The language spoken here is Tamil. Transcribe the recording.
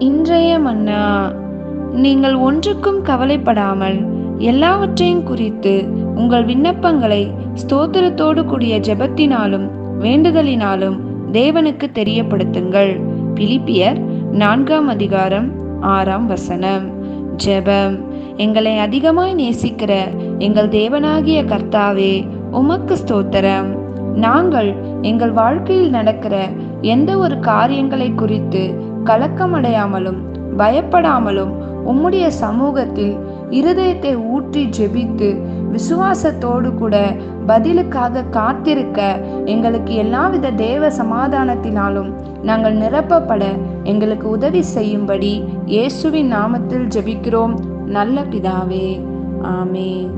இன்றைய மன்னா. நீங்கள் ஒன்றுக்கும் கவலைப்படாமல் எல்லாவற்றையும் குறித்து உங்கள் விண்ணப்பங்களை ஸ்தோத்திரத்தோடு கூடிய ஜெபத்தினாலும் வேண்டுதலினாலும் தேவனுக்கு தெரியப்படுத்துங்கள். பிலிப்பியர் 4:6. ஜெபம். எங்களை அதிகமாய் நேசிக்கிற எங்கள் தேவனாகிய கர்த்தாவே, உமக்கு ஸ்தோத்திரம். நாங்கள் எங்கள் வாழ்க்கையில் நடக்கிற எந்த ஒரு காரியங்களை குறித்து கலக்கமடையாமலும் பயப்படாமலும் உம்முடைய சமூகத்தில் இருதயத்தை ஊற்றி ஜெபித்து விசுவாசத்தோடு கூட பதிலுக்காக காத்திருக்க எங்களுக்கு எல்லாவித தேவ சமாதானத்தினாலும் நாங்கள் நிரப்பப்பட எங்களுக்கு உதவி செய்யும்படி இயேசுவின் நாமத்தில் ஜெபிக்கிறோம் நல்ல பிதாவே. ஆமென்.